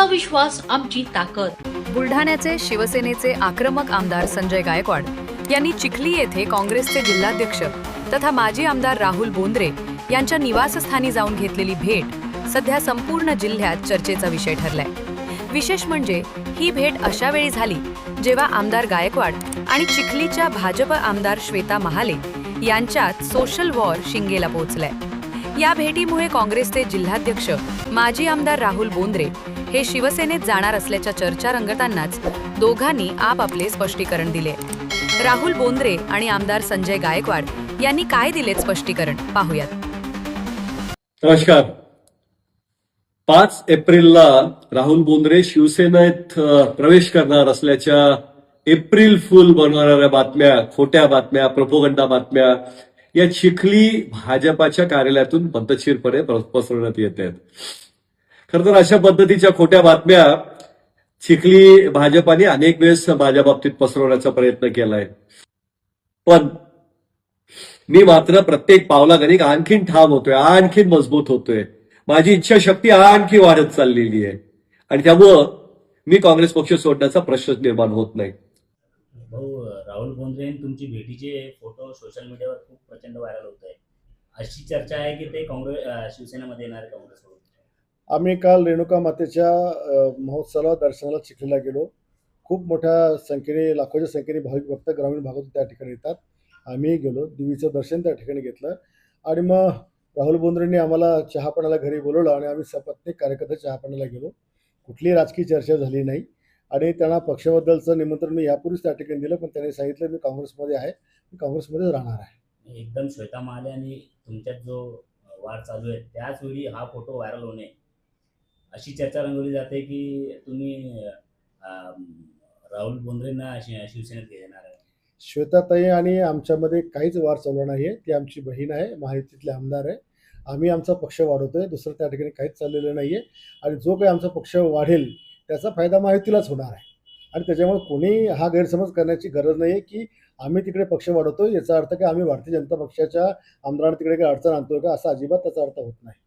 आमचा विश्वास, आमची ताकद. बुलढाण्याचे शिवसेनेचे आक्रमक आमदार संजय गायकवाड यांनी चिखली येथे काँग्रेसचे जिल्हाध्यक्ष तथा माजी आमदार राहुल बोंद्रे यांच्या निवासस्थानी जाऊन घेतलेली भेट सध्या संपूर्ण जिल्ह्यात चर्चेचा विषय ठरलाय. विशेष म्हणजे ही भेट अशा वेळी झाली जेव्हा आमदार गायकवाड आणि चिखलीच्या भाजप आमदार श्वेता महाले यांच्यात सोशल वॉर शिंगेला पोहोचलाय. या भेटीमुळे काँग्रेसचे जिल्हाध्यक्ष माजी आमदार राहुल बोंद्रे हे शिवसेनेत जाणार असल्याच्या चर्चा रंगतानाच दोघांनी आपापले स्पष्टीकरण दिले. राहुल बोंद्रे आणि आमदार संजय गायकवाड यांनी काय दिले स्पष्टीकरण पाहूयात. नमस्कार. 5 एप्रिलला राहुल बोंद्रे शिवसेनेत प्रवेश करणार असल्याच्या एप्रिल फुल बनवणाऱ्या बातम्या, खोट्या बातम्या, प्रोपोगंडा बातम्या या चिखली भाजपाच्या कार्यालयातून पद्धतशीरपणे पसरवण्यात येत आहेत. खरं तर अशा पद्धतीच्या खोट्या बातम्या चिखली भाजपाने अनेक वेळेस माझ्या बाबतीत पसरवण्याचा प्रयत्न केलाय. पण मी मात्र प्रत्येक पावलागणी आणखीन ठाम होतोय, आणखीन मजबूत होतोय. माझी इच्छाशक्ती आणखी वाढत चाललेली आहे आणि त्यामुळं मी काँग्रेस पक्ष सोडण्याचा प्रश्नच निर्माण होत नाही. भाऊ, राहुल बोंद्रे तुमची भेटीचे फोटो सोशल मीडियावर खूप प्रचंड व्हायरल होत आहे. अशी चर्चा आहे की ते शिवसेनेमध्ये येणार काँग्रेससोबत. आम्ही काल रेणुका मातेच्या महोत्सवाला दर्शनाला चिखलीला गेलो. खूप मोठ्या संख्येने, लाखोच्या संख्येने भाविक भक्त ग्रामीण भागातून त्या ठिकाणी येतात. आम्ही गेलो, देवीचं दर्शन त्या ठिकाणी घेतलं आणि मग राहुल बोंद्रेंनी आम्हाला चहापाण्याला घरी बोलवलं आणि आम्ही सपत्नीक कार्यकर्ते चहापाण्याला गेलो. कुठलीही राजकीय चर्चा झाली नाही आणि त्यांना पक्षाबद्दलचं निमंत्रण मी यापूर्वीच त्या ठिकाणी दिलं, पण त्यांनी सांगितलं मी काँग्रेसमध्ये आहे, मी काँग्रेसमध्येच राहणार आहे. एकदम श्वेता महाले आणि तुमच्यात जो वाद चालू आहे त्याच वेळी हा फोटो व्हायरल होणे, अशी चर्चा रंगवली जाते की तुम्ही राहुल बोंद्रेंना शिवसेनेत घेणार आहे. श्वेताताई आणि आमच्यामध्ये काहीच वाद चालू नाही आहे. ती आमची बहीण आहे, महायुतीतले आमदार आहे. आम्ही आमचा पक्ष वाढवतोय, दुसरं त्या ठिकाणी काहीच चाललेलं नाही आहे आणि जो काही आमचा पक्ष वाढेल त्याचा फायदा महायुतीलाच होणार आहे आणि त्याच्यामुळे कोणी हा गैरसमज करण्याची गरज नाही आहे की आम्ही तिकडे पक्ष वाढवतोय याचा अर्थ की आम्ही भारतीय जनता पक्षाच्या आमदारांना तिकडे काही अडचण आणतोय का, असा अजिबात त्याचा अर्थ होत नाही.